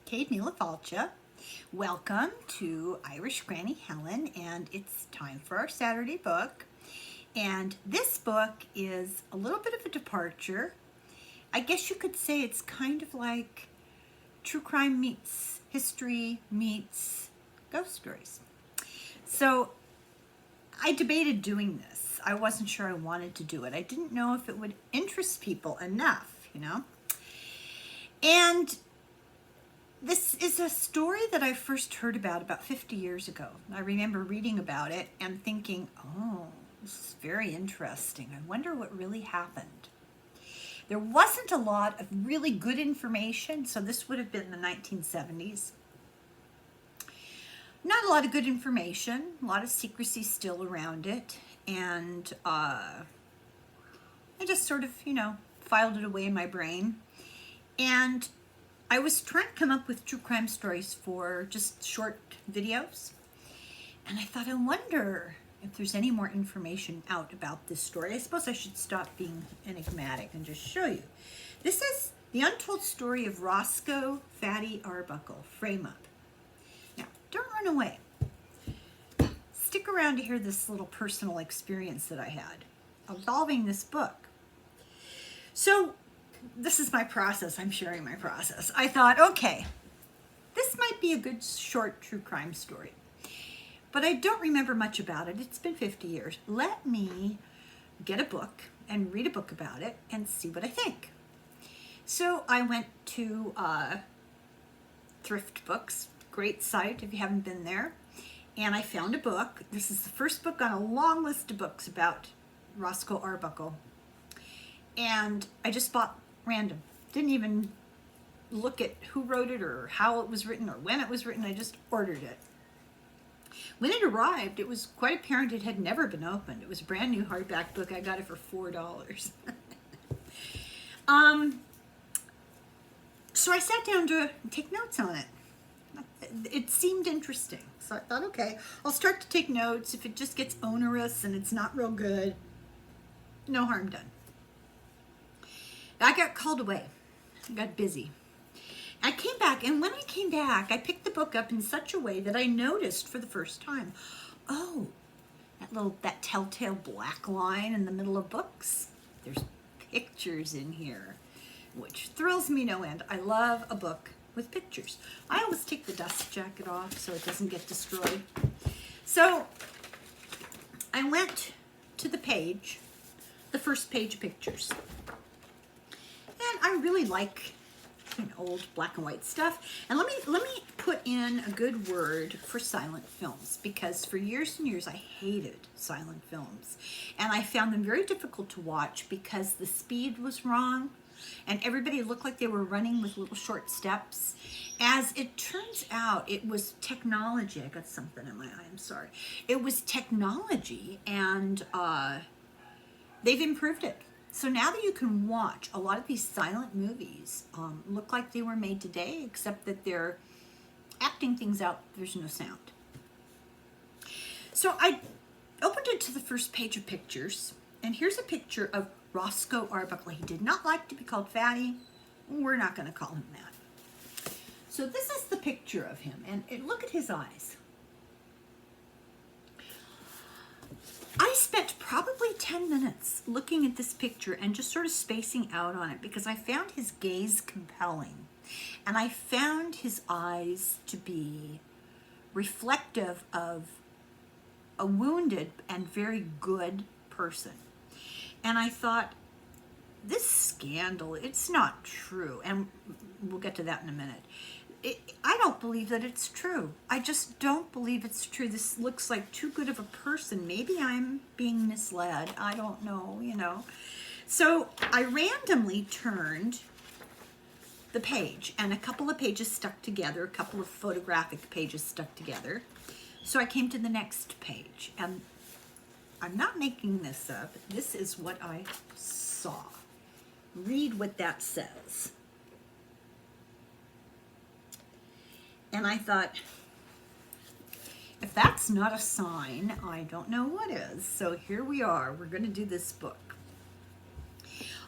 Kate Falcha. Welcome to Irish Granny Helen, and it's time for our Saturday book. And this book is a little bit of a departure. I guess you could say it's kind of like true crime meets history meets ghost stories. So I debated doing this. I wasn't sure I wanted to do it. I didn't know if it would interest people enough, And this is a story that I first heard about 50 years ago. I remember reading about it and thinking, oh, this is very interesting. I wonder what really happened. There wasn't a lot of really good information, so this would have been the 1970s. Not a lot of good information, a lot of secrecy still around it, and I just sort of, filed it away in my brain. And I was trying to come up with true crime stories for just short videos. And I thought, I wonder if there's any more information out about this story. I suppose I should stop being enigmatic and just show you. This is the untold story of Roscoe Fatty Arbuckle, frame up. Now, don't run away. Stick around to hear this little personal experience that I had involving this book. So, this is my process. I'm sharing my process. I thought, okay, this might be a good short true crime story, but I don't remember much about it. It's been 50 years. Let me get a book and read a book about it and see what I think. So I went to Thrift Books, great site if you haven't been there, and I found a book. This is the first book on a long list of books about Roscoe Arbuckle, and I just bought random. Didn't even look at who wrote it or how it was written or when it was written. I just ordered it. When it arrived, it was quite apparent it had never been opened. It was a brand new hardback book. I got it for $4. So I sat down to take notes on it. It seemed interesting. So I thought, okay, I'll start to take notes. If it just gets onerous and it's not real good, no harm done. I got called away. I got busy. I came back, and when I came back, I picked the book up in such a way that I noticed for the first time, oh, that telltale black line in the middle of books. There's pictures in here, which thrills me no end. I love a book with pictures. I always take the dust jacket off so it doesn't get destroyed. So I went to the page, the first page of pictures. And I really like old black and white stuff. And let me put in a good word for silent films, because for years and years I hated silent films. And I found them very difficult to watch because the speed was wrong and everybody looked like they were running with little short steps. As it turns out, it was technology. I got something in my eye, I'm sorry. It was technology, and they've improved it. So now that you can watch a lot of these silent movies look like they were made today, except that they're acting things out, there's no sound. So I opened it to the first page of pictures, and here's a picture of Roscoe Arbuckle. He did not like to be called Fatty. We're not going to call him that. So this is the picture of him, and look at his eyes. I spent probably 10 minutes looking at this picture and just sort of spacing out on it because I found his gaze compelling. And I found his eyes to be reflective of a wounded and very good person. And I thought, this scandal, it's not true. And we'll get to that in a minute. I don't believe that it's true. I just don't believe it's true. This looks like too good of a person. Maybe I'm being misled. I don't know, So I randomly turned the page, and a couple of pages stuck together, a couple of photographic pages stuck together. So I came to the next page, and I'm not making this up. This is what I saw. Read what that says. And I thought, if that's not a sign, I don't know what is. So here we are. We're going to do this book.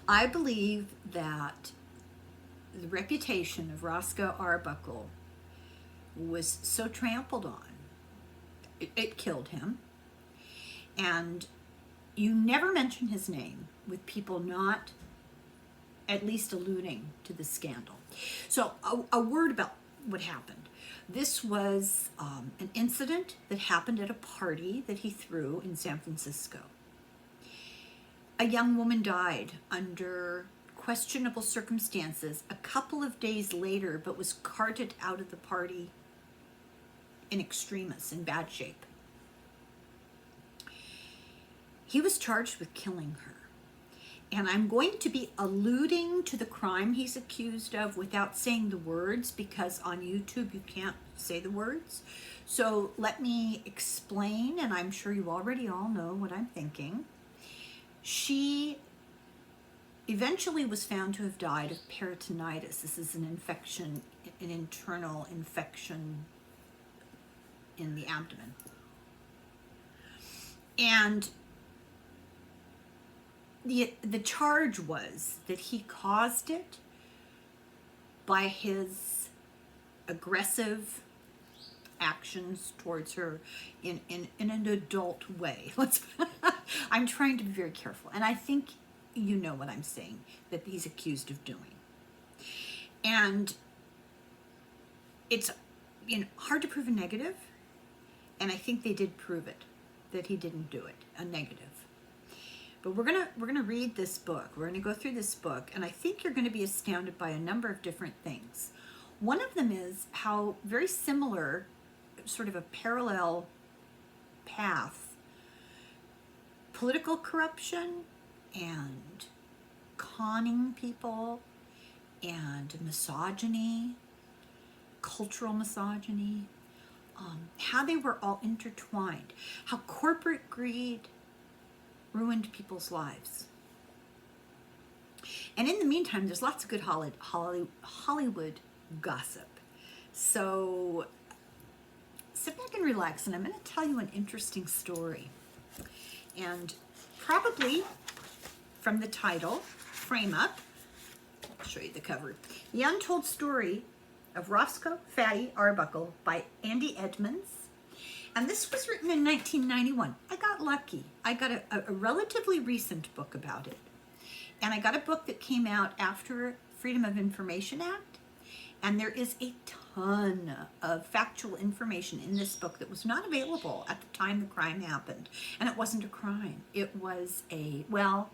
I believe that the reputation of Roscoe Arbuckle was so trampled on, it killed him. And you never mention his name with people not at least alluding to the scandal. So a word about what happened. This was an incident that happened at a party that he threw in San Francisco. A young woman died under questionable circumstances a couple of days later, but was carted out of the party in extremis, in bad shape. He was charged with killing her. And I'm going to be alluding to the crime he's accused of without saying the words, because on YouTube you can't say the words. So let me explain, and I'm sure you already all know what I'm thinking. She eventually was found to have died of peritonitis. This is an infection, an internal infection in the abdomen. And the charge was that he caused it by his aggressive actions towards her in an adult way. I'm trying to be very careful, and I think you know what I'm saying, that he's accused of doing. And it's hard to prove a negative, and I think they did prove it, that he didn't do it, a negative. But we're gonna read this book. We're gonna go through this book, and I think you're gonna be astounded by a number of different things. One of them is how very similar, sort of a parallel path, political corruption and conning people and misogyny, cultural misogyny, how they were all intertwined, how corporate greed ruined people's lives. And in the meantime, there's lots of good Hollywood gossip. So sit back and relax, and I'm going to tell you an interesting story. And probably from the title, Frame Up, I'll show you the cover. The Untold Story of Roscoe Fatty Arbuckle by Andy Edmonds. And this was written in 1991. I got lucky. I got a relatively recent book about it. And I got a book that came out after Freedom of Information Act. And there is a ton of factual information in this book that was not available at the time the crime happened. And it wasn't a crime. It was well,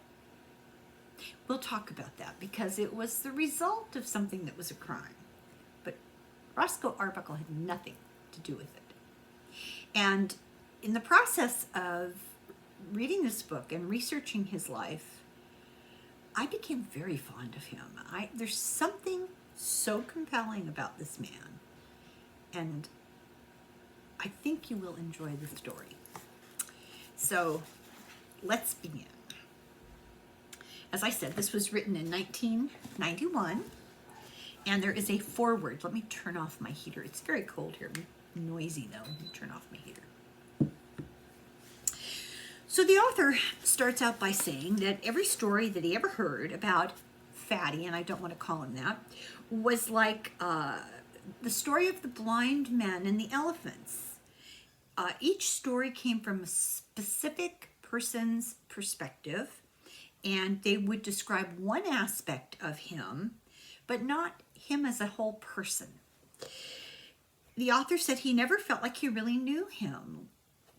we'll talk about that, because it was the result of something that was a crime. But Roscoe Arbuckle had nothing to do with it. And in the process of reading this book and researching his life, I became very fond of him. There's something so compelling about this man, and I think you will enjoy the story. So let's begin. As I said, this was written in 1991, and there is a foreword. Let me turn off my heater. It's very cold here. Noisy though. Let me turn off my heater. So the author starts out by saying that every story that he ever heard about Fatty, and I don't want to call him that, was like the story of the blind men and the elephants. Each story came from a specific person's perspective, and they would describe one aspect of him, but not him as a whole person. The author said he never felt like he really knew him,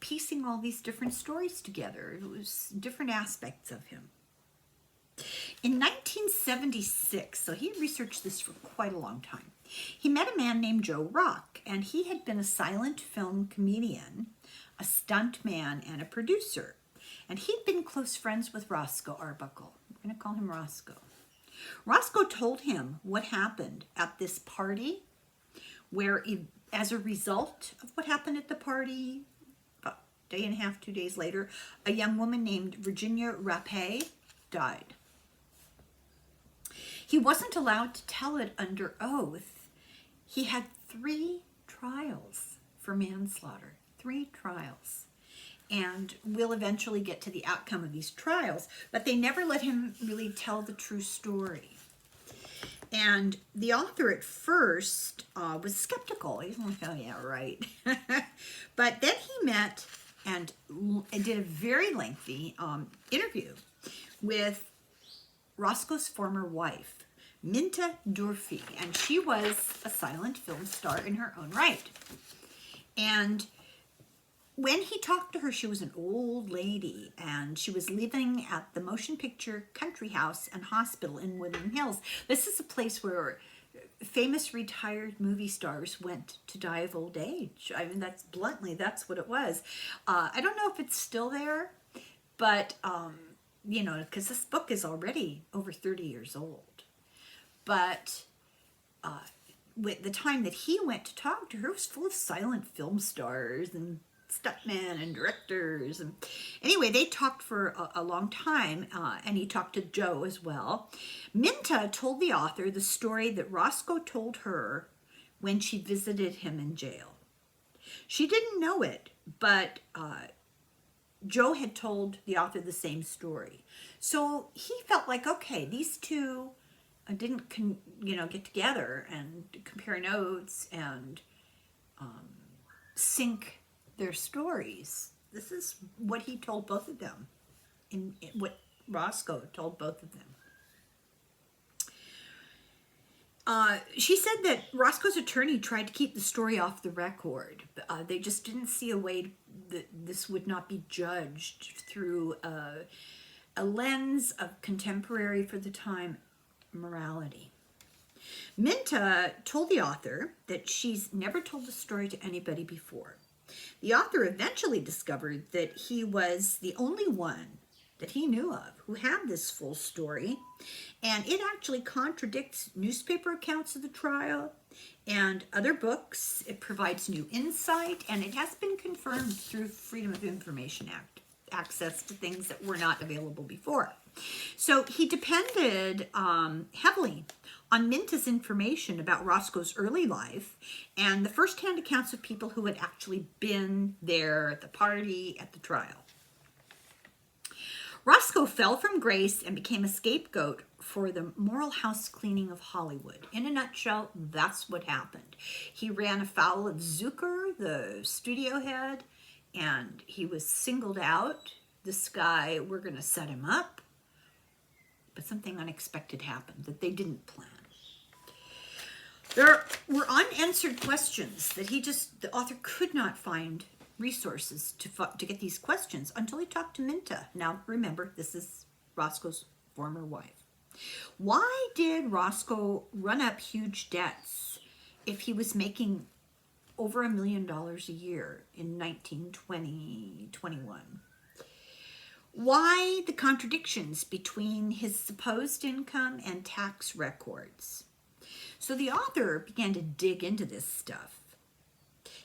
piecing all these different stories together. It was different aspects of him. In 1976, so he researched this for quite a long time, he met a man named Joe Rock, and he had been a silent film comedian, a stunt man, and a producer. And he'd been close friends with Roscoe Arbuckle. We're going to call him Roscoe. Roscoe told him what happened at this party, where as a result of what happened at the party, about a day and a half, 2 days later, a young woman named Virginia Rapay died. He wasn't allowed to tell it under oath. He had 3 trials for manslaughter, 3 trials. And we'll eventually get to the outcome of these trials, but they never let him really tell the true story. And the author at first was skeptical. He's like, oh yeah, right. But then he met and did a very lengthy interview with Roscoe's former wife, Minta Durfee, and she was a silent film star in her own right. And when he talked to her, she was an old lady, and she was living at the Motion Picture Country House and Hospital in Woodland Hills. This is a place where famous retired movie stars went to die of old age. I mean, that's what it was. I don't know if it's still there, but, you know, because this book is already over 30 years old. But with the time that he went to talk to her, it was full of silent film stars and stuntmen and directors. And anyway, they talked for a long time, and he talked to Joe as well. Minta told the author the story that Roscoe told her when she visited him in jail. She didn't know it, but Joe had told the author the same story. So he felt like, okay, these two didn't get together and compare notes and sync their stories. This is what he told both of them, in what Roscoe told both of them. She said that Roscoe's attorney tried to keep the story off the record. They just didn't see a way that this would not be judged through a lens of contemporary, for the time, morality. Minta told the author that she's never told the story to anybody before. The author eventually discovered that he was the only one that he knew of who had this full story, and it actually contradicts newspaper accounts of the trial and other books. It provides new insight, and it has been confirmed through Freedom of Information Act access to things that were not available before. So he depended heavily on Minta's information about Roscoe's early life and the first-hand accounts of people who had actually been there at the party, at the trial. Roscoe fell from grace and became a scapegoat for the moral house cleaning of Hollywood. In a nutshell, that's what happened. He ran afoul of Zucker, the studio head, and he was singled out. This guy, we're going to set him up. But something unexpected happened that they didn't plan. There were unanswered questions that the author could not find resources to get these questions until he talked to Minta. Now, remember, this is Roscoe's former wife. Why did Roscoe run up huge debts if he was making over $1 million a year in 1921? Why the contradictions between his supposed income and tax records? So the author began to dig into this stuff.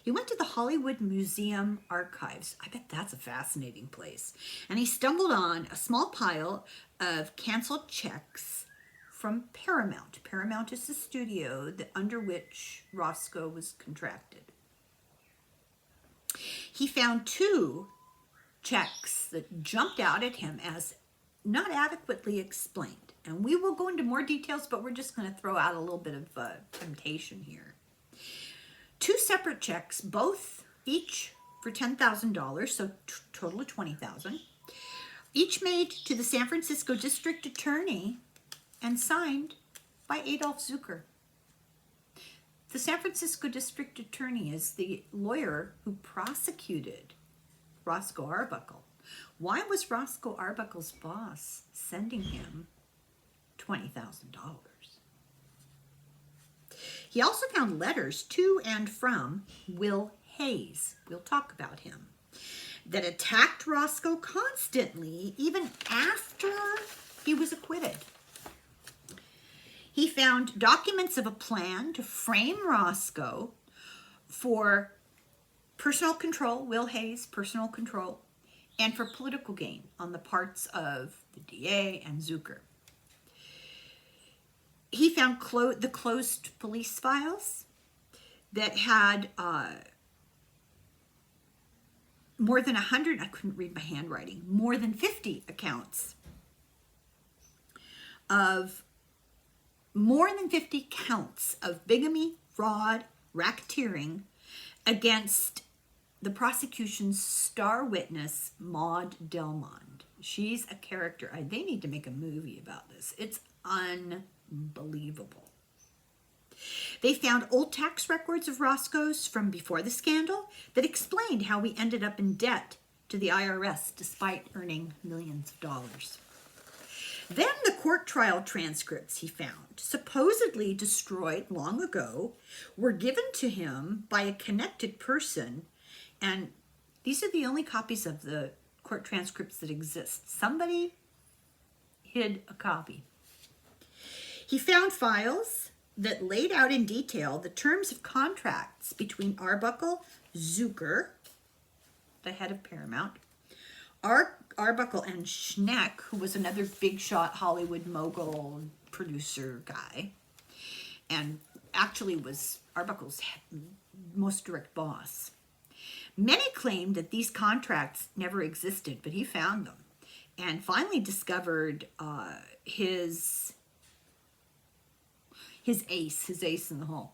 He went to the Hollywood Museum archives. I bet that's a fascinating place. And he stumbled on a small pile of canceled checks from Paramount. Paramount is the studio under which Roscoe was contracted. He found 2 checks that jumped out at him as not adequately explained. And we will go into more details, but we're just going to throw out a little bit of temptation here. 2 separate checks, each for $10,000, so total of $20,000, each made to the San Francisco District Attorney and signed by Adolf Zucker. The San Francisco District Attorney is the lawyer who prosecuted Roscoe Arbuckle. Why was Roscoe Arbuckle's boss sending him $20,000? He also found letters to and from Will Hayes, we'll talk about him, that attacked Roscoe constantly, even after he was acquitted. He found documents of a plan to frame Roscoe for personal control, Will Hayes, personal control, and for political gain on the parts of the DA and Zucker. He found the closed police files that had more than 100, I couldn't read my handwriting, more than 50 accounts of more than 50 counts of bigamy, fraud, racketeering against the prosecution's star witness, Maud Delmond. She's a character. They need to make a movie about this. It's unbelievable. They found old tax records of Roscoe's from before the scandal that explained how we ended up in debt to the IRS despite earning millions of dollars. Then the court trial transcripts he found, supposedly destroyed long ago, were given to him by a connected person, and these are the only copies of the court transcripts that exist. Somebody hid a copy. He found files that laid out in detail the terms of contracts between Arbuckle, Zucker, the head of Paramount, Arbuckle and Schneck, who was another big shot Hollywood mogul producer guy, and actually was Arbuckle's most direct boss. Many claimed that these contracts never existed, but he found them and finally discovered his ace in the hole.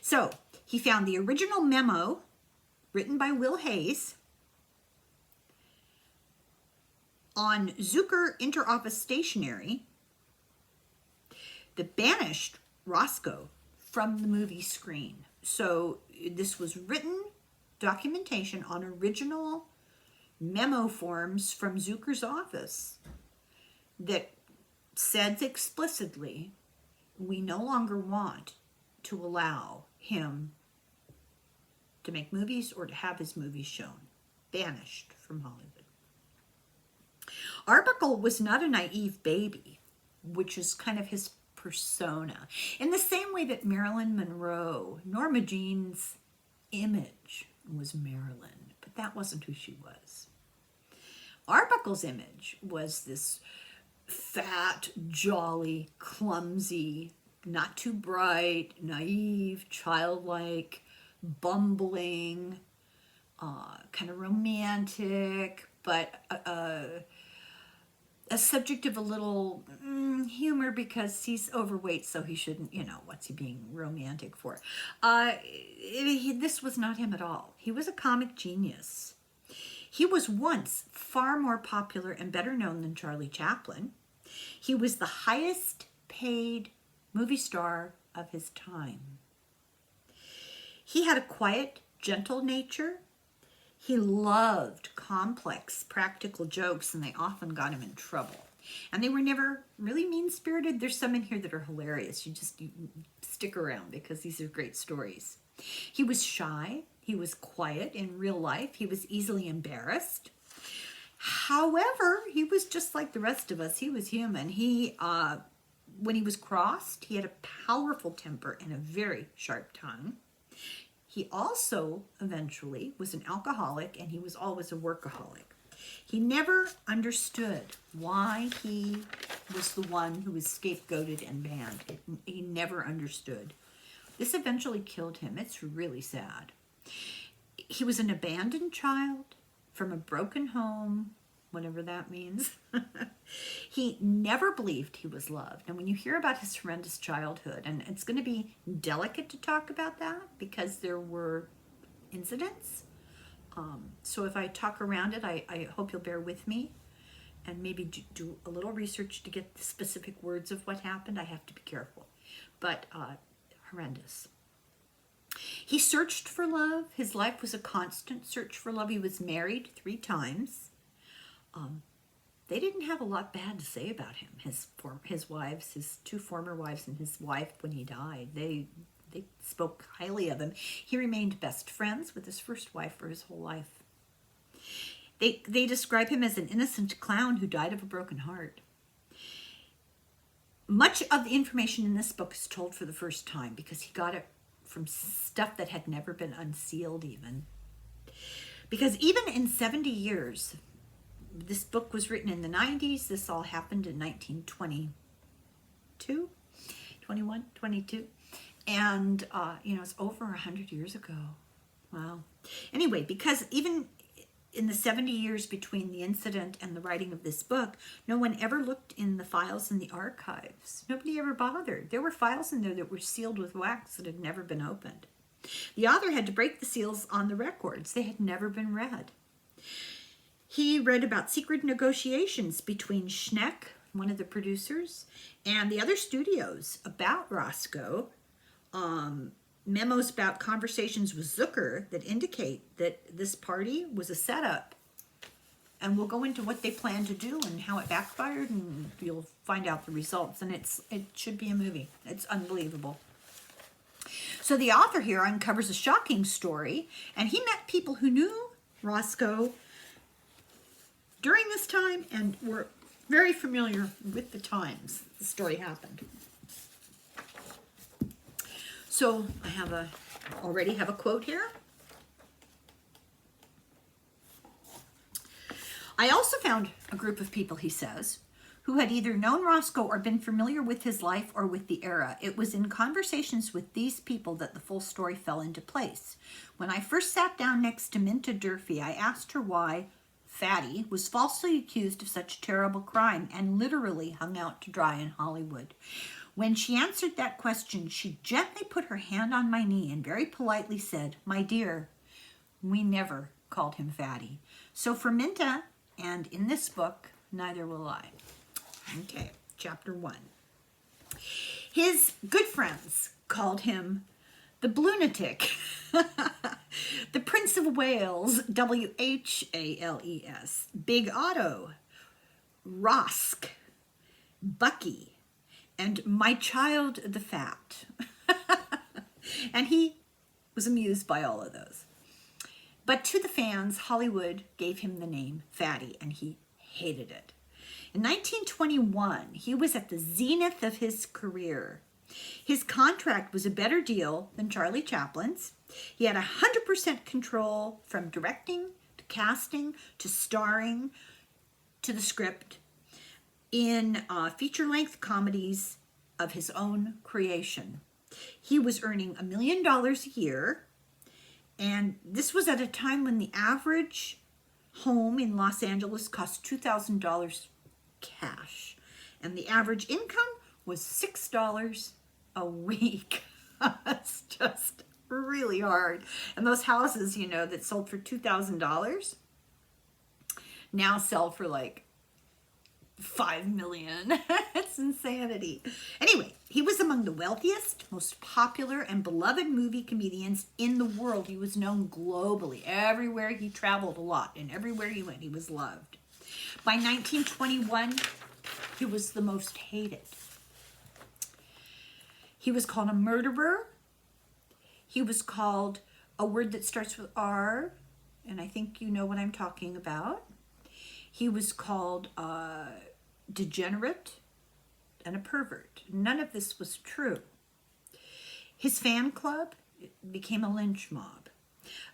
So he found the original memo written by Will Hayes on Zucker interoffice stationery that banished Roscoe from the movie screen. So this was written documentation on original memo forms from Zucker's office that said explicitly, we no longer want to allow him to make movies or to have his movies shown. Banished from Hollywood. Arbuckle was not a naive baby, which is kind of his persona. In the same way that Marilyn Monroe, Norma Jean's image was Marilyn, but that wasn't who she was. Arbuckle's image was this fat, jolly, clumsy, not too bright, naive, childlike, bumbling, kind of romantic, but a subject of a little humor because he's overweight, so he shouldn't, what's he being romantic for? This was not him at all. He was a comic genius. He was once far more popular and better known than Charlie Chaplin. He was the highest paid movie star of his time. He had a quiet, gentle nature. He loved complex, practical jokes, and they often got him in trouble. And they were never really mean-spirited. There's some in here that are hilarious. You stick around because these are great stories. He was shy. He was quiet in real life. He was easily embarrassed. However, he was just like the rest of us. He was human. When he was crossed, he had a powerful temper and a very sharp tongue. He also eventually was an alcoholic, and he was always a workaholic. He never understood why he was the one who was scapegoated and banned. He never understood. This eventually killed him. It's really sad. He was an abandoned child from a broken home, whatever that means. He never believed he was loved. And when you hear about his horrendous childhood, and it's going to be delicate to talk about that because there were incidents. So if I talk around it, I hope you'll bear with me and maybe do a little research to get the specific words of what happened. I have to be careful. But horrendous. He searched for love. His life was a constant search for love. He was married 3 times. They didn't have a lot bad to say about him. His wives, his 2 former wives, and his wife when he died, they spoke highly of him. He remained best friends with his first wife for his whole life. They describe him as an innocent clown who died of a broken heart. Much of the information in this book is told for the first time because he got it from stuff that had never been unsealed even. Because even in 70 years, this book was written in the 90s. This all happened in 1922, 21, 22. And, it's over 100 years ago. Wow. Anyway, because even in the 70 years between the incident and the writing of this book, no one ever looked in the files in the archives. Nobody ever bothered. There were files in there that were sealed with wax that had never been opened. The author had to break the seals on the records. They had never been read. He read about secret negotiations between Schneck, one of the producers, and the other studios about Roscoe, memos about conversations with Zucker that indicate that this party was a setup. And we'll go into what they planned to do and how it backfired, and you'll find out the results. And it should be a movie. It's unbelievable. So the author here uncovers a shocking story, and he met people who knew Roscoe during this time and were very familiar with the times the story happened. So I already have a quote here. I also found a group of people, he says, who had either known Roscoe or been familiar with his life or with the era. It was in conversations with these people that the full story fell into place. When I first sat down next to Minta Durfee, I asked her why Fatty was falsely accused of such terrible crime and literally hung out to dry in Hollywood. When she answered that question, she gently put her hand on my knee and very politely said, "My dear, we never called him Fatty. So for Minta, and in this book, neither will I." Okay, chapter 1. His good friends called him the Blunatic, the Prince of Wales, Whales, Big Otto, Rosk, Bucky, and my child the fat. And he was amused by all of those. But to the fans, Hollywood gave him the name Fatty, and he hated it. In 1921, he was at the zenith of his career. His contract was a better deal than Charlie Chaplin's. He had 100% control from directing to casting to starring to the script in feature-length comedies of his own creation. He was earning $1 million a year, and this was at a time when the average home in Los Angeles cost $2,000 cash, and the average income was $6 a week. It's just really hard. And those houses, that sold for $2,000 now sell for like $5 million. It's insanity. Anyway, he was among the wealthiest, most popular, and beloved movie comedians in the world. He was known globally. Everywhere he traveled a lot, and everywhere he went, he was loved. By 1921, he was the most hated. He was called a murderer. He was called a word that starts with R, and I think you know what I'm talking about. He was called a degenerate and a pervert. None of this was true. His fan club became a lynch mob.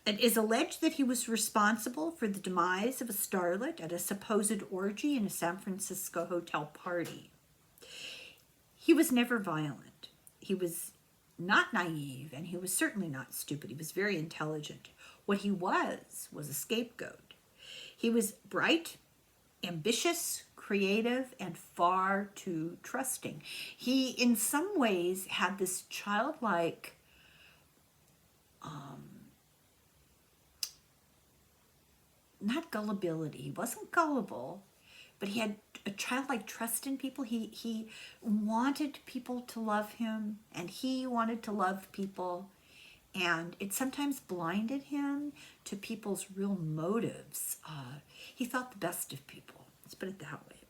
It is alleged that he was responsible for the demise of a starlet at a supposed orgy in a San Francisco hotel party. He was never violent. He was not naive, and he was certainly not stupid. He was very intelligent. What he was a scapegoat. He was bright, ambitious, creative, and far too trusting. He, in some ways, had this childlike not gullibility. He wasn't gullible, but he had a childlike trust in people. He wanted people to love him, and he wanted to love people, and it sometimes blinded him to people's real motives. He thought the best of people. Let's put it that way.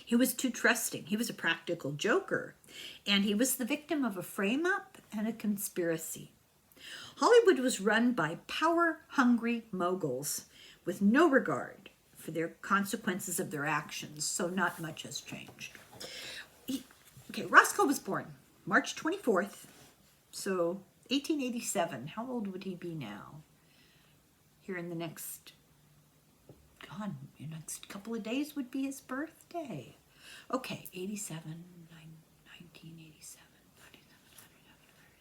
He was too trusting. He was a practical joker, and he was the victim of a frame-up and a conspiracy. Hollywood was run by power-hungry moguls with no regard for their consequences of their actions, so not much has changed. Roscoe was born March 24th, so 1887. How old would he be now? Here in the next couple of days would be his birthday. Okay, 87, 1987,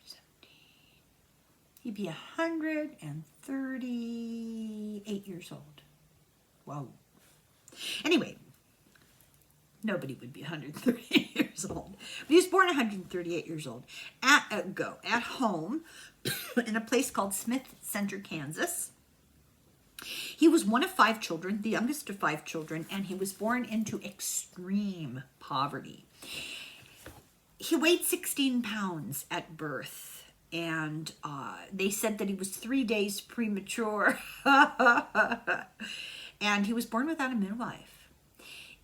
17. He'd be 138 years old. Whoa. Anyway, nobody would be 138 years old. But he was born 138 years old at home in a place called Smith Center, Kansas. He was one of 5 children, the youngest of 5 children, and he was born into extreme poverty. He weighed 16 pounds at birth, and they said that he was 3 days premature. And he was born without a midwife.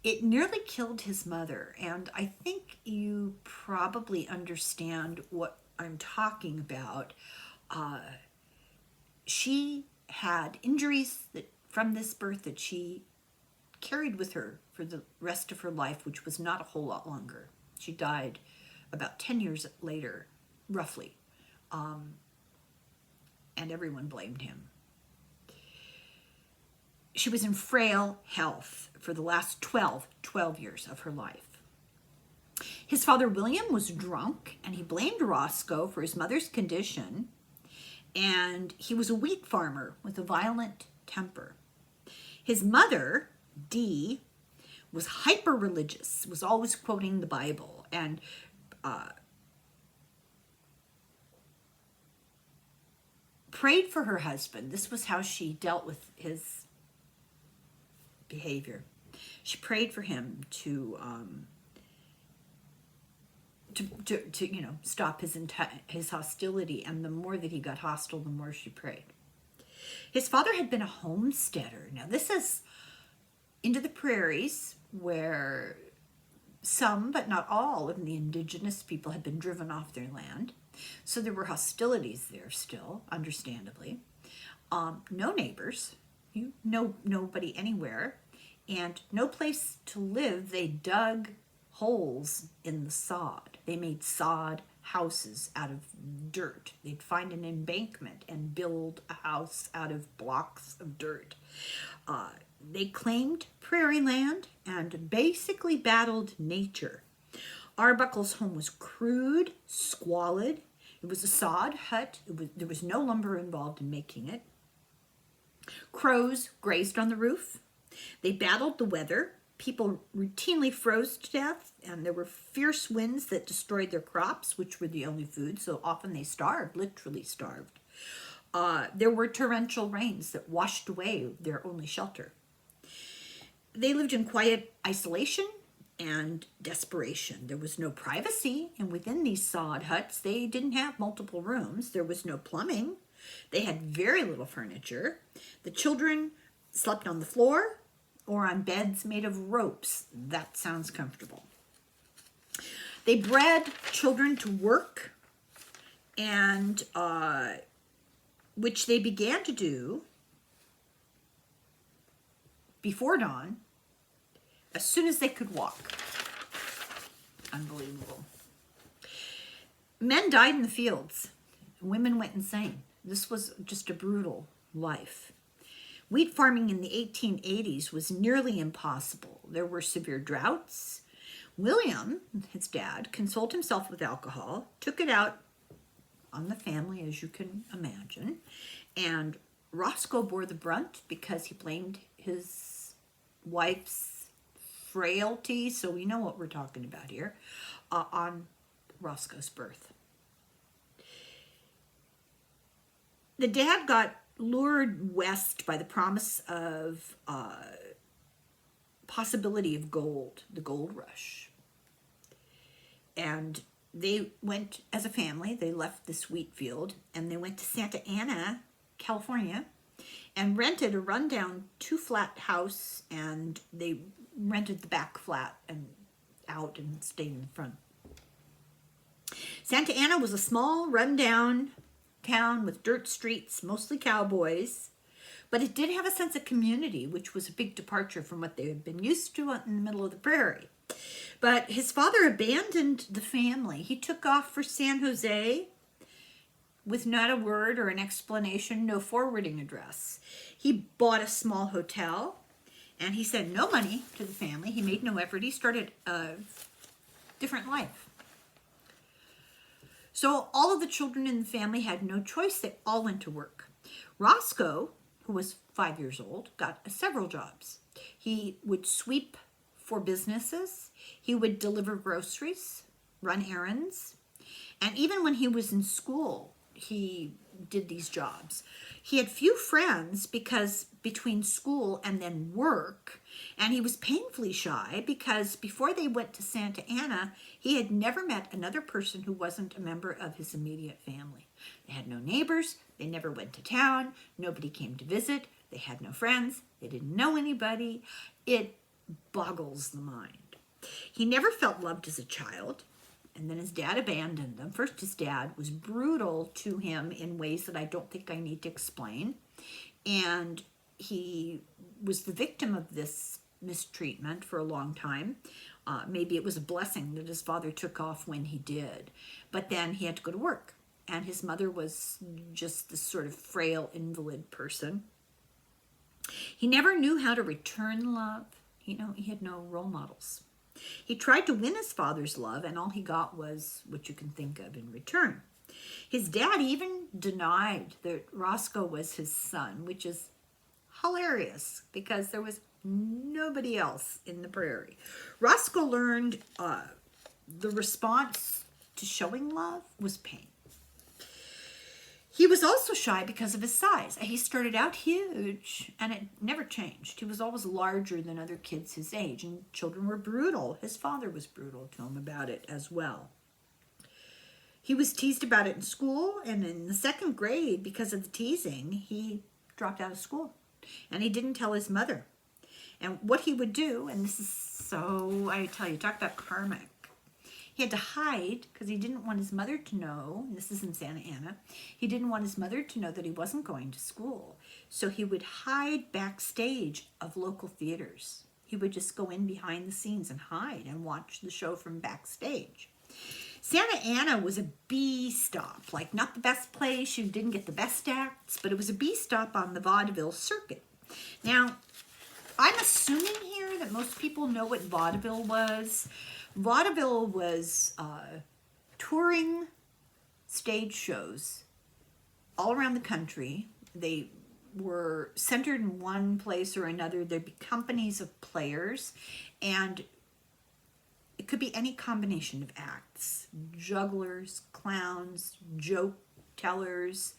It nearly killed his mother, and I think you probably understand what I'm talking about. She had injuries from this birth that she carried with her for the rest of her life, which was not a whole lot longer. She died about 10 years later, roughly, and everyone blamed him. She was in frail health for the last 12 years of her life. His father, William, was drunk, and he blamed Roscoe for his mother's condition, and he was a wheat farmer with a violent temper. His mother, Dee, was hyper-religious, was always quoting the Bible, and prayed for her husband. This was how she dealt with his behavior. She prayed for him to stop his hostility, and the more that he got hostile, the more she prayed. His father had been a homesteader. Now this is into the prairies, where some, but not all, of the indigenous people had been driven off their land. So there were hostilities there still, understandably. No neighbors, nobody anywhere, and no place to live. They dug holes in the sod. They made sod houses out of dirt. They'd find an embankment and build a house out of blocks of dirt. They claimed prairie land and basically battled nature. Arbuckle's home was crude, squalid. It was a sod hut. There was no lumber involved in making it. Crows grazed on the roof. They battled the weather. People routinely froze to death, and there were fierce winds that destroyed their crops, which were the only food, so often they starved, literally starved. There were torrential rains that washed away their only shelter. They lived in quiet isolation and desperation. There was no privacy, and within these sod huts, they didn't have multiple rooms. There was no plumbing. They had very little furniture. The children slept on the floor or on beds made of ropes. That sounds comfortable. They bred children to work, and which they began to do before dawn, as soon as they could walk. Unbelievable. Men died in the fields. Women went insane. This was just a brutal life. Wheat farming in the 1880s was nearly impossible. There were severe droughts. William, his dad, consoled himself with alcohol, took it out on the family, as you can imagine, and Roscoe bore the brunt because he blamed his wife's frailty, so we know what we're talking about here, on Roscoe's birth. The dad got lured west by the promise of possibility of gold, the gold rush. And they went, as a family, they left this wheat field, and they went to Santa Ana, California, and rented a rundown 2-flat house, and they rented the back flat and out and stayed in the front. Santa Ana was a small, rundown town with dirt streets, mostly cowboys, but it did have a sense of community, which was a big departure from what they had been used to in the middle of the prairie. But his father abandoned the family. He took off for San Jose with not a word or an explanation, no forwarding address. He bought a small hotel, and he sent no money to the family. He made no effort. He started a different life. So all of the children in the family had no choice. They all went to work. Roscoe, who was 5 years old, got several jobs. He would sweep for businesses. He would deliver groceries, run errands. And even when he was in school, he did these jobs. He had few friends because between school and then work, and he was painfully shy because before they went to Santa Ana, he had never met another person who wasn't a member of his immediate family. They had no neighbors, they never went to town, nobody came to visit, they had no friends, they didn't know anybody. It boggles the mind. He never felt loved as a child. And then his dad abandoned them. First, his dad was brutal to him in ways that I don't think I need to explain. And he was the victim of this mistreatment for a long time. Maybe it was a blessing that his father took off when he did. But then he had to go to work. And his mother was just this sort of frail invalid person. He never knew how to return love. He had no role models. He tried to win his father's love, and all he got was what you can think of in return. His dad even denied that Roscoe was his son, which is hilarious because there was nobody else in the prairie. Roscoe learned the response to showing love was pain. He was also shy because of his size. He started out huge, and it never changed. He was always larger than other kids his age, and children were brutal. His father was brutal to him about it as well. He was teased about it in school, and in the second grade, because of the teasing, he dropped out of school, and he didn't tell his mother. And what he would do, and this is so, I tell you, talk about karmic. He had to hide because he didn't want his mother to know. This is in Santa Ana. He didn't want his mother to know that he wasn't going to school. So he would hide backstage of local theaters. He would just go in behind the scenes and hide and watch the show from backstage. Santa Ana was a B stop, like not the best place. You didn't get the best acts, but it was a B stop on the vaudeville circuit. Now, I'm assuming here that most people know what vaudeville was. Vaudeville was touring stage shows all around the country. They were centered in one place or another. There'd be companies of players, and it could be any combination of acts. Jugglers, clowns, joke tellers,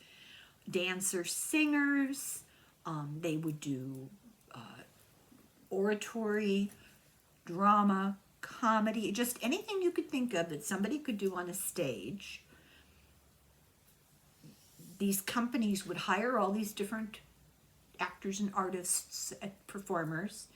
dancers, singers. They would do oratory, drama, comedy, just anything you could think of that somebody could do on a stage. These companies would hire all these different actors and artists and performers,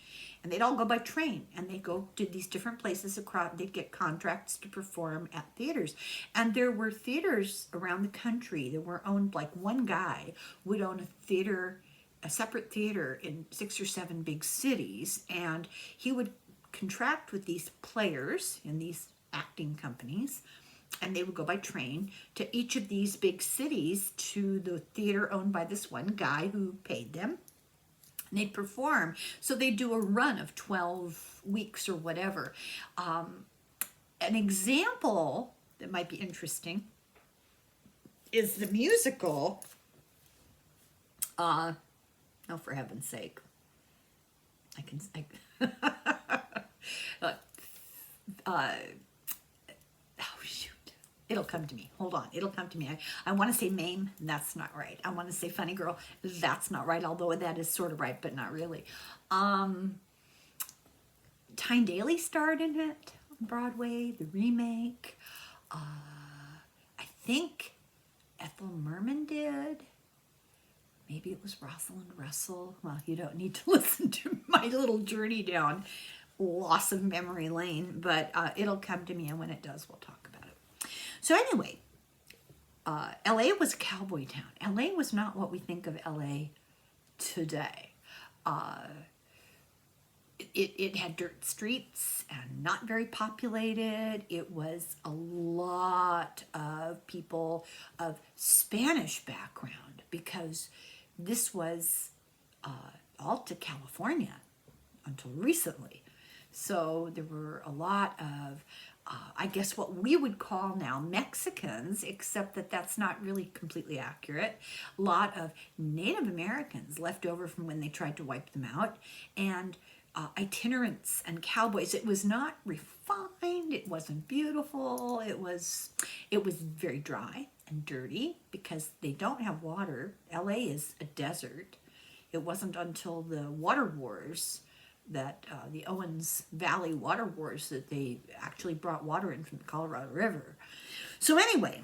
and they'd all go by train, and they'd go to these different places across. They'd get contracts to perform at theaters, and there were theaters around the country that were owned, like one guy would own a separate theater in 6 or 7 big cities, and he would contract with these players in these acting companies, and they would go by train to each of these big cities to the theater owned by this one guy who paid them, and they'd perform. So they'd do a run of 12 weeks or whatever. An example that might be interesting is the musical, oh, for heaven's sake, oh shoot, it'll come to me. Hold on, it'll come to me. I want to say Mame, that's not right. I want to say Funny Girl, that's not right, although that is sort of right, but not really. Tyne Daly starred in it on Broadway, the remake. I think Ethel Merman did. Maybe it was Rosalind Russell. Well, you don't need to listen to my little journey down loss of memory lane, but it'll come to me, and when it does, we'll talk about it. So anyway, LA was a cowboy town. LA was not what we think of LA today. It had dirt streets and not very populated. It was a lot of people of Spanish background because this was Alta California until recently. So there were a lot of I guess what we would call now Mexicans, except that that's not really completely accurate. A lot of Native Americans left over from when they tried to wipe them out, and itinerants and cowboys. It was not refined. It wasn't beautiful. It was very dry and dirty because they don't have water. LA is a desert. It wasn't until the water wars, that the Owens Valley water wars, that they actually brought water in from the Colorado River. So anyway,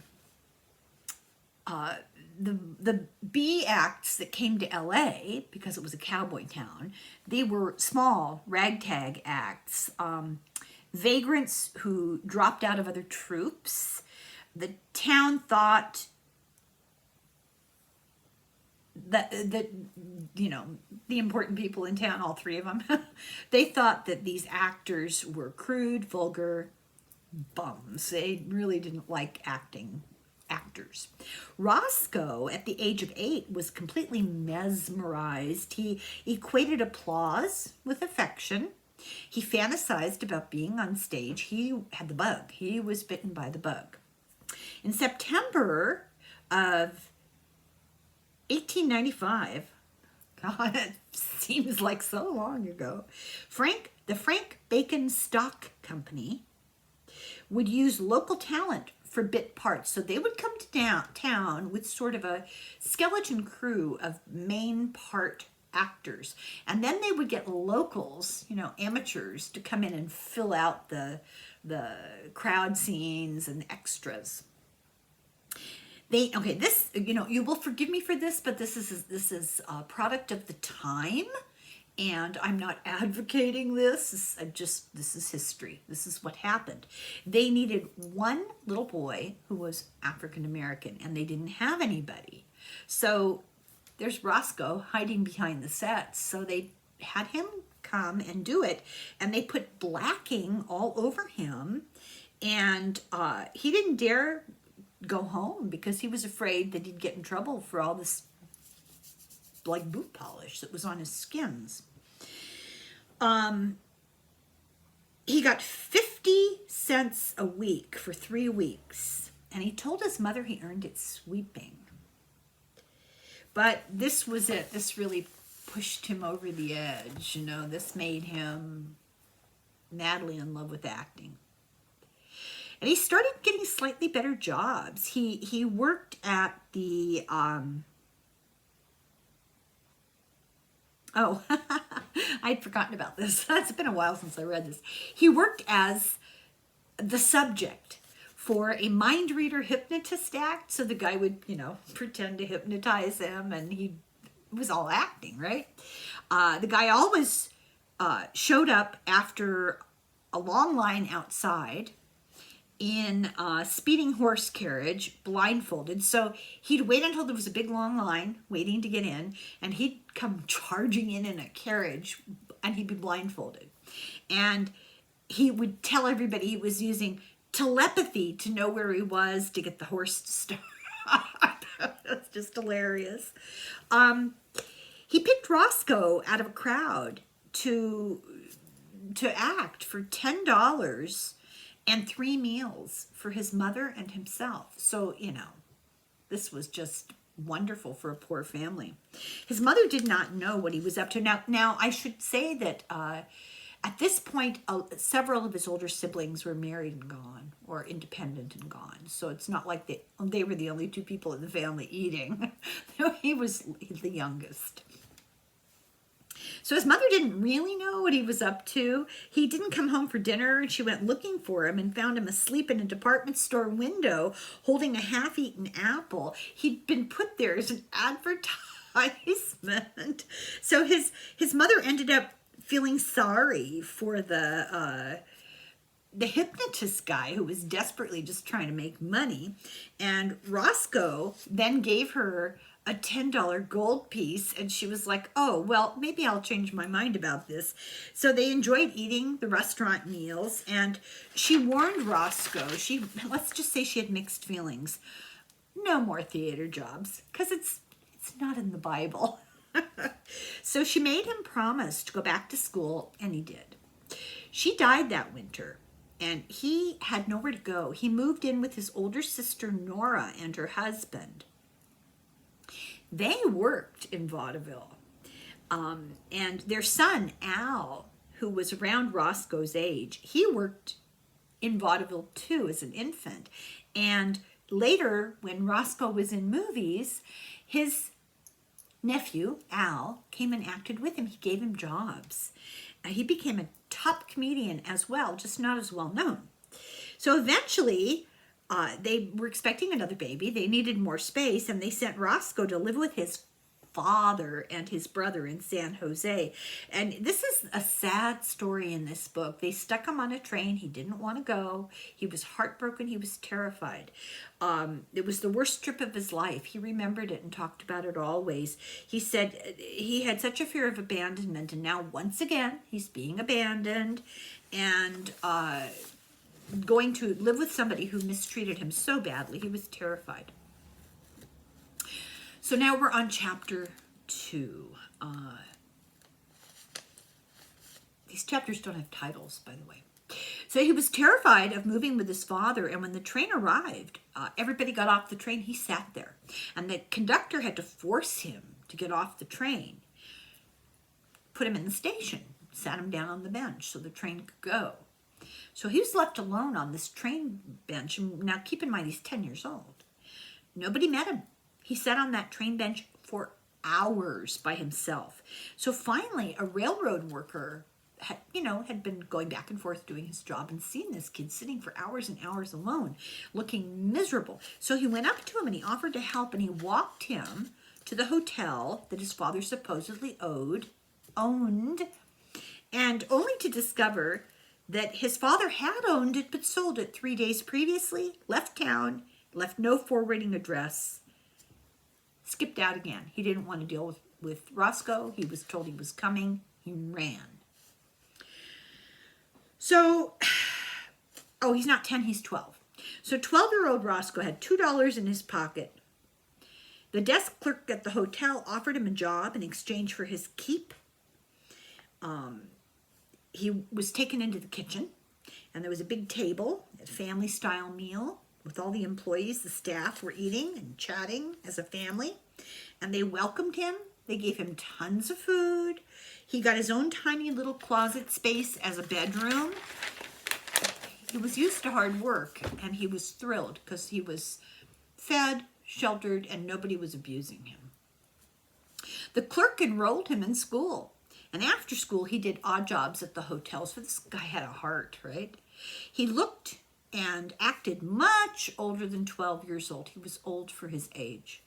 the B acts that came to LA, because it was a cowboy town, they were small ragtag acts, vagrants who dropped out of other troops. The town thought that you know, the important people in town, all three of them, they thought that these actors were crude, vulgar bums. They really didn't like actors. Roscoe, at the age of 8, was completely mesmerized. He equated applause with affection. He fantasized about being on stage. He had the bug. He was bitten by the bug. In September of 1895, God, it seems like so long ago, the Frank Bacon Stock Company would use local talent for bit parts. So they would come to town with sort of a skeleton crew of main part actors. And then they would get locals, you know, amateurs, to come in and fill out the crowd scenes and extras. This, you know, you will forgive me for this, but this is a product of the time, and I'm not advocating this. This is history. This is what happened. They needed one little boy who was African American, and they didn't have anybody. So there's Roscoe hiding behind the sets. So they had him come and do it, and they put blacking all over him, and he didn't dare go home because he was afraid that he'd get in trouble for all this like boot polish that was on his skins. He got 50 cents a week for 3 weeks, and he told his mother he earned it sweeping. But this was it. This really pushed him over the edge. You know, this made him madly in love with acting. And he started getting slightly better jobs. He worked at the, I'd forgotten about this. It's been a while since I read this. He worked as the subject for a mind reader hypnotist act. So the guy would, you know, pretend to hypnotize him, and it was all acting, right? The guy always showed up after a long line outside in a speeding horse carriage, blindfolded. So he'd wait until there was a big long line waiting to get in, and he'd come charging in a carriage, and he'd be blindfolded. And he would tell everybody he was using telepathy to know where he was to get the horse to start. That's just hilarious. He picked Roscoe out of a crowd to act for $10 and 3 meals for his mother and himself. So, you know, this was just wonderful for a poor family. His mother did not know what he was up to. Now I should say that at this point, several of his older siblings were married and gone, or independent and gone. So it's not like they were the only 2 people in the family eating. He was the youngest. So his mother didn't really know what he was up to. He didn't come home for dinner, and she went looking for him and found him asleep in a department store window holding a half-eaten apple. He'd been put there as an advertisement. So his mother ended up feeling sorry for the hypnotist guy who was desperately just trying to make money. And Roscoe then gave her a $10 gold piece, and she was like, oh, well, maybe I'll change my mind about this. So they enjoyed eating the restaurant meals, and she warned Roscoe, let's just say she had mixed feelings. No more theater jobs, because it's not in the Bible. So she made him promise to go back to school, and he did. She died that winter, and he had nowhere to go. He moved in with his older sister, Nora, and her husband. They worked in vaudeville. And their son, Al, who was around Roscoe's age, he worked in vaudeville too as an infant. And later, when Roscoe was in movies, his nephew, Al, came and acted with him. He gave him jobs. He became a top comedian as well, just not as well known. So eventually, they were expecting another baby. They needed more space, and they sent Roscoe to live with his father and his brother in San Jose. And this is a sad story in this book. They stuck him on a train. He didn't want to go. He was heartbroken. He was terrified. It was the worst trip of his life. He remembered it and talked about it always. He said he had such a fear of abandonment, and now once again he's being abandoned and going to live with somebody who mistreated him so badly. He was terrified. So now we're on chapter 2. These chapters don't have titles, by the way. So he was terrified of moving with his father, and when the train arrived, everybody got off the train. He sat there, and the conductor had to force him to get off the train, put him in the station, sat him down on the bench so the train could go. So he was left alone on this train bench. And now keep in mind, he's 10 years old. Nobody met him. He sat on that train bench for hours by himself. So finally, a railroad worker had been going back and forth doing his job and seen this kid sitting for hours and hours alone, looking miserable. So he went up to him and he offered to help, and he walked him to the hotel that his father supposedly owned, and only to discover that his father had owned it but sold it 3 days previously, left town, left no forwarding address, skipped out again. He didn't want to deal with Roscoe. He was told he was coming. He ran. So, he's not 10, he's 12. So 12-year-old Roscoe had $2 in his pocket. The desk clerk at the hotel offered him a job in exchange for his keep. He was taken into the kitchen, and there was a big table, a family-style meal, with all the employees. The staff were eating and chatting as a family, and they welcomed him. They gave him tons of food. He got his own tiny little closet space as a bedroom. He was used to hard work, and he was thrilled because he was fed, sheltered, and nobody was abusing him. The clerk enrolled him in school, and after school he did odd jobs at the hotels, for this guy had a heart, right? He looked and acted much older than 12 years old. He was old for his age.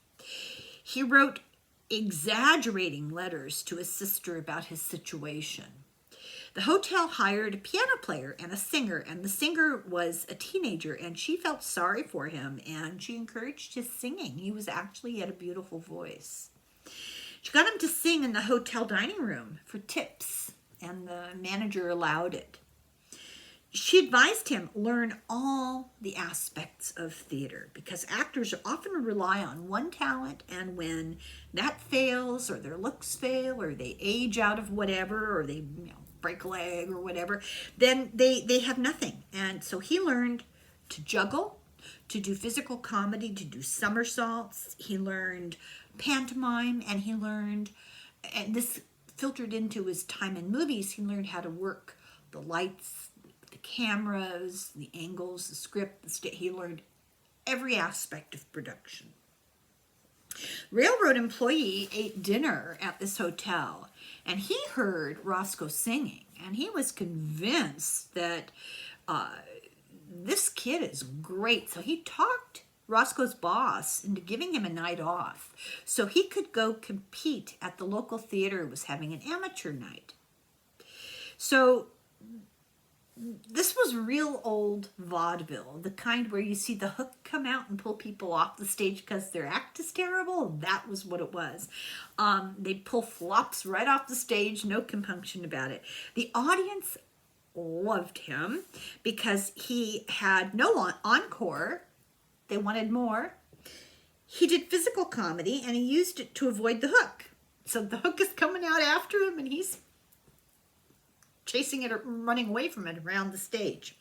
He wrote exaggerating letters to his sister about his situation. The hotel hired a piano player and a singer, and the singer was a teenager, and she felt sorry for him, and she encouraged his singing. He had a beautiful voice. She got him to sing in the hotel dining room for tips, and the manager allowed it. She advised him learn all the aspects of theater, because actors often rely on one talent, and when that fails, or their looks fail, or they age out of whatever, or they break a leg or whatever, then they have nothing. And so he learned to juggle, to do physical comedy, to do somersaults. He learned pantomime, and he learned, and this filtered into his time in movies, he learned how to work the lights, the cameras, the angles, the script, he learned every aspect of production. Railroad employee ate dinner at this hotel, and he heard Roscoe singing, and he was convinced that this kid is great. So he talked Roscoe's boss into giving him a night off so he could go compete at the local theater. It was having an amateur night. So this was real old vaudeville, the kind where you see the hook come out and pull people off the stage because their act is terrible. That was what it was. They'd pull flops right off the stage, no compunction about it. The audience loved him because he had no encore. They wanted more. He did physical comedy, and he used it to avoid the hook. So the hook is coming out after him, and he's chasing it or running away from it around the stage.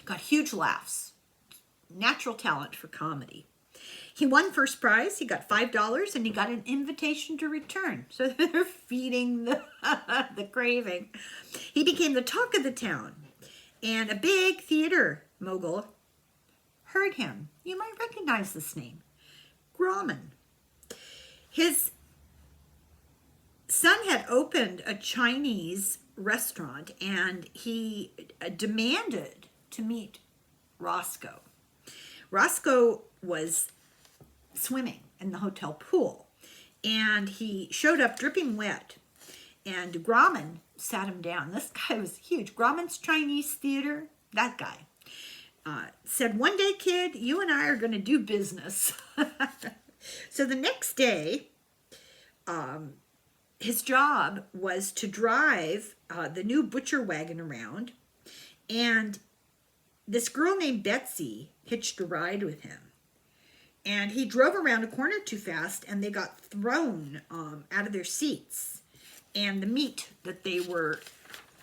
Got huge laughs, natural talent for comedy. He won first prize. He got $5 and he got an invitation to return. So they're feeding the, the craving. He became the talk of the town. And a big theater mogul heard him. You might recognize this name. Grauman. His son had opened a Chinese restaurant and he demanded to meet Roscoe. Roscoe was swimming in the hotel pool and he showed up dripping wet, and Grauman sat him down. This guy was huge. Grauman's Chinese theater, that guy, said, "One day, kid, you and I are going to do business." So the next day, his job was to drive the new butcher wagon around, and this girl named Betsy hitched a ride with him. And he drove around a corner too fast, and they got thrown out of their seats. And the meat that they were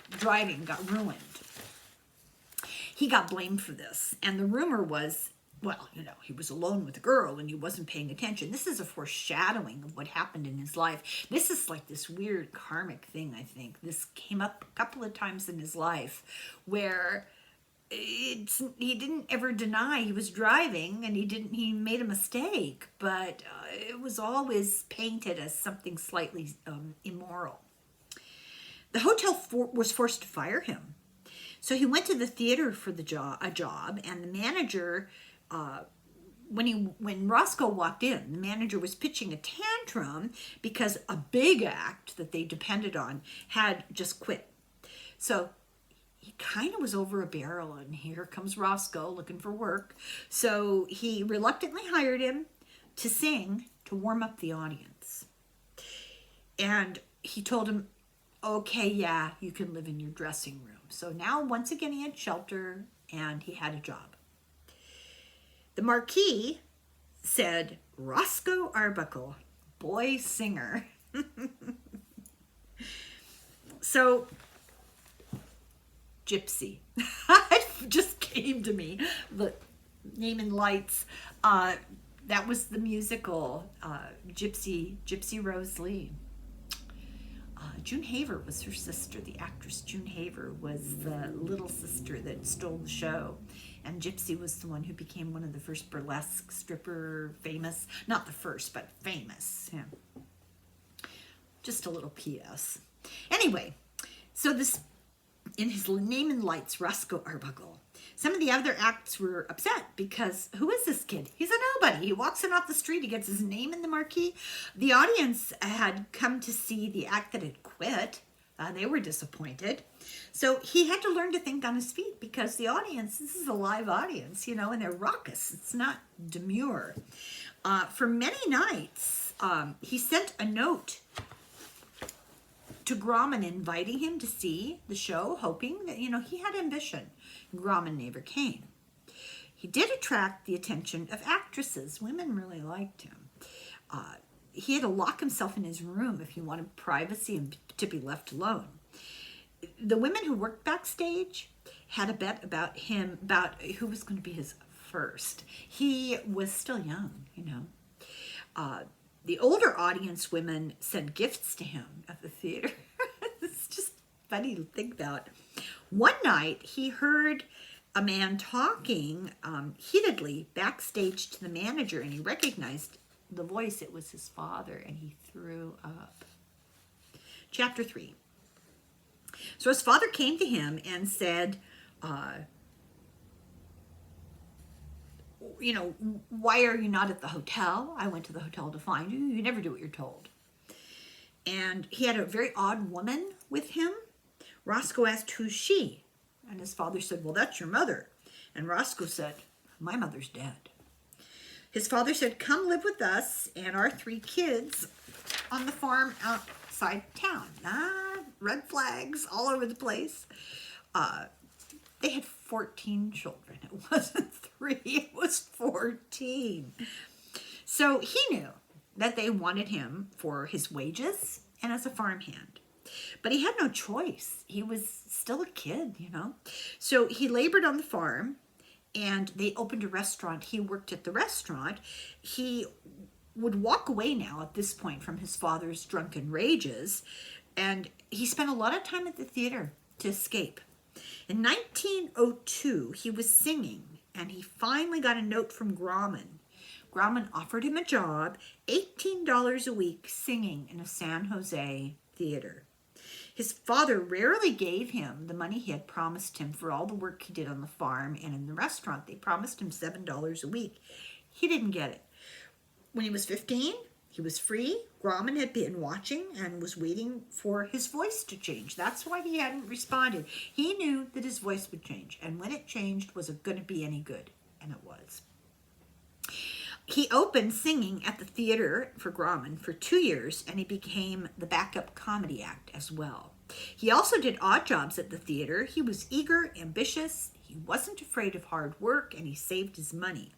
driving got ruined. He got blamed for this. And the rumor was, well, you know, he was alone with a girl and he wasn't paying attention. This is a foreshadowing of what happened in his life. This is like this weird karmic thing, I think. This came up a couple of times in his life where he didn't ever deny he was driving, and he made a mistake, but it was always painted as something slightly immoral. The hotel was forced to fire him, so he went to the theater for a job, and the manager, when Roscoe walked in, the manager was pitching a tantrum because a big act that they depended on had just quit. So he kind of was over a barrel, and here comes Roscoe looking for work. So he reluctantly hired him to sing to warm up the audience. And he told him, okay, yeah, you can live in your dressing room. So now, once again, he had shelter and he had a job. The Marquis said, Roscoe Arbuckle, boy singer. So, Gypsy. It just came to me. The name in lights. That was the musical Gypsy Rose Lee. June Haver was her sister. The actress June Haver was the little sister that stole the show. And Gypsy was the one who became one of the first burlesque stripper, famous. Not the first, but famous. Yeah. Just a little P.S. Anyway, so this, in his name in lights, Roscoe Arbuckle. Some of the other acts were upset because who is this kid? He's a nobody. He walks in off the street. He gets his name in the marquee. The audience had come to see the act that had quit. They were disappointed. So he had to learn to think on his feet because the audience, this is a live audience, you know, and they're raucous. It's not demure. For many nights, he sent a note to Grauman inviting him to see the show, hoping that, you know, he had ambition. Grauman never came. He did attract the attention of actresses. Women really liked him. He had to lock himself in his room if he wanted privacy and to be left alone. The women who worked backstage had a bet about him, about who was going to be his first. He was still young, you know. The older audience women sent gifts to him at the theater. It's just funny to think about. One night, he heard a man talking heatedly backstage to the manager, and he recognized the voice. It was his father, and he threw up. Chapter 3. So his father came to him and said, you know, why are you not at the hotel? I went to the hotel to find you. You never do what you're told. And he had a very odd woman with him. Roscoe asked, who's she? And his father said, well, that's your mother. And Roscoe said, my mother's dead. His father said, come live with us and our 3 kids on the farm outside town. Red flags all over the place. They had 14 children. It wasn't 3, it was 14. So he knew that they wanted him for his wages and as a farmhand. But he had no choice. He was still a kid, you know. So he labored on the farm, and they opened a restaurant. He worked at the restaurant. He would walk away now at this point from his father's drunken rages, and he spent a lot of time at the theater to escape. In 1902, he was singing, and he finally got a note from Grauman. Grauman offered him a job, $18 a week, singing in a San Jose theater. His father rarely gave him the money he had promised him for all the work he did on the farm and in the restaurant. They promised him $7 a week. He didn't get it. When he was 15, he was free. Grauman had been watching and was waiting for his voice to change. That's why he hadn't responded. He knew that his voice would change, and when it changed, was it going to be any good? And it was. He opened singing at the theater for Grauman for 2 years, and he became the backup comedy act as well. He also did odd jobs at the theater. He was eager, ambitious, he wasn't afraid of hard work, and he saved his money.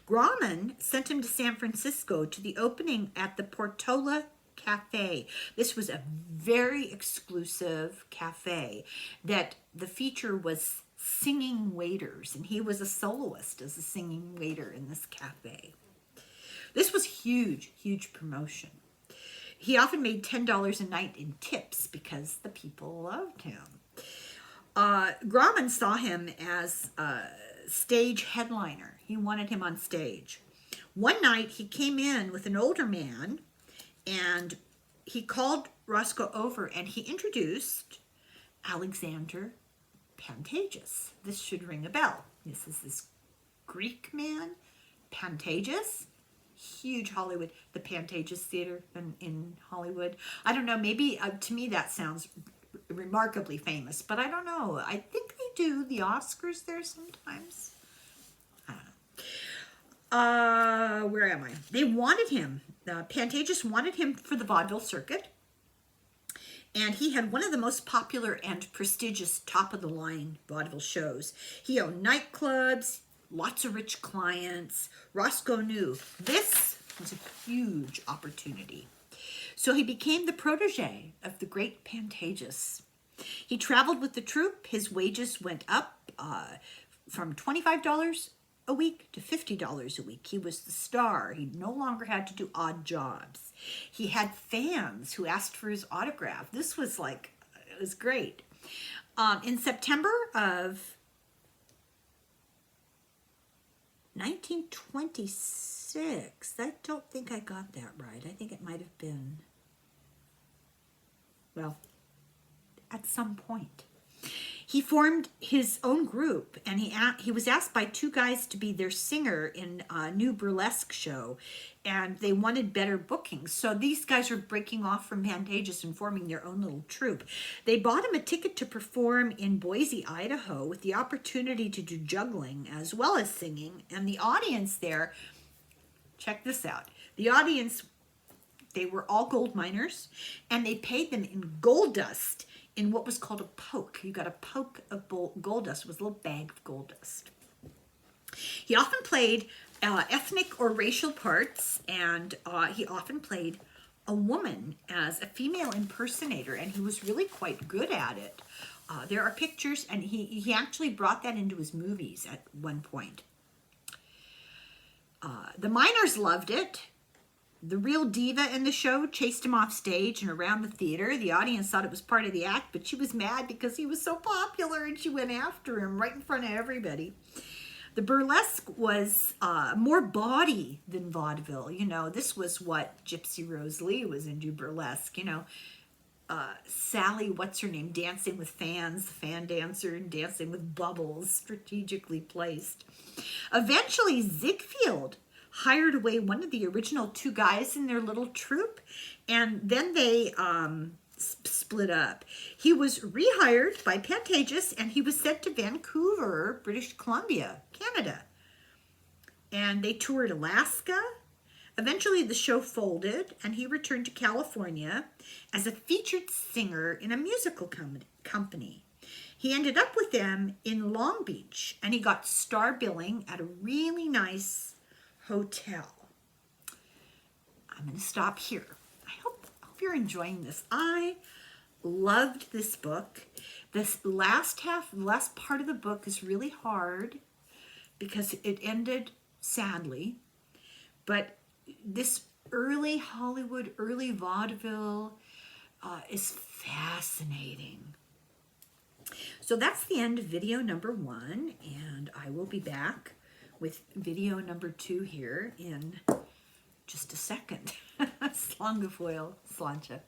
Grauman sent him to San Francisco to the opening at the Portola Cafe. This was a very exclusive cafe that the feature was singing waiters, and he was a soloist as a singing waiter in this cafe. This was huge, huge promotion. He often made $10 a night in tips because the people loved him. Grauman saw him as a stage headliner. He wanted him on stage. One night he came in with an older man, and he called Roscoe over, and he introduced Alexander Pantages. This should ring a bell. This is this Greek man, Pantages, huge Hollywood, the Pantages Theater in Hollywood. I don't know, maybe to me that sounds remarkably famous, but I don't know. I think they do the Oscars there sometimes. I don't know. Where am I? They wanted him. Pantages wanted him for the vaudeville circuit. And he had one of the most popular and prestigious top-of-the-line vaudeville shows. He owned nightclubs, lots of rich clients. Roscoe knew this was a huge opportunity. So he became the protege of the great Pantages. He traveled with the troupe. His wages went up from $25 a week to $50 a week. He was the star. He no longer had to do odd jobs. He had fans who asked for his autograph. This was like, it was great. In September of 1926, I don't think I got that right. I think it might have been, well, at some point. He formed his own group, and he was asked by two guys to be their singer in a new burlesque show, and they wanted better bookings. So these guys are breaking off from Pantages and forming their own little troupe. They bought him a ticket to perform in Boise, Idaho, with the opportunity to do juggling as well as singing, and the audience there, check this out, the audience, they were all gold miners, and they paid them in gold dust in what was called a poke. You got a poke of gold dust. It was a little bag of gold dust. He often played ethnic or racial parts, and he often played a woman as a female impersonator, and he was really quite good at it. There are pictures, and he actually brought that into his movies at one point. The miners loved it. The real diva in the show chased him off stage and around the theater. The audience thought it was part of the act, but she was mad because he was so popular, and she went after him right in front of everybody. The burlesque was more bawdy than vaudeville. You know, this was what Gypsy Rose Lee was into, burlesque. You know, Sally, what's her name, dancing with fans, the fan dancer, and dancing with bubbles, strategically placed. Eventually, Ziegfeld hired away one of the original two guys in their little troupe, and then they split up. He was rehired by Pantages, and he was sent to Vancouver, British Columbia, Canada. And they toured Alaska. Eventually the show folded, and he returned to California as a featured singer in a musical company. He ended up with them in Long Beach, and he got star billing at a really nice hotel. I'm going to stop here. I hope you're enjoying this. I Loved this book. This last part of the book is really hard because it ended sadly. But this early Hollywood, early vaudeville is fascinating. So that's the end of video number 1, and I will be back with video number 2 here in just a second. Slongafoil, slancha.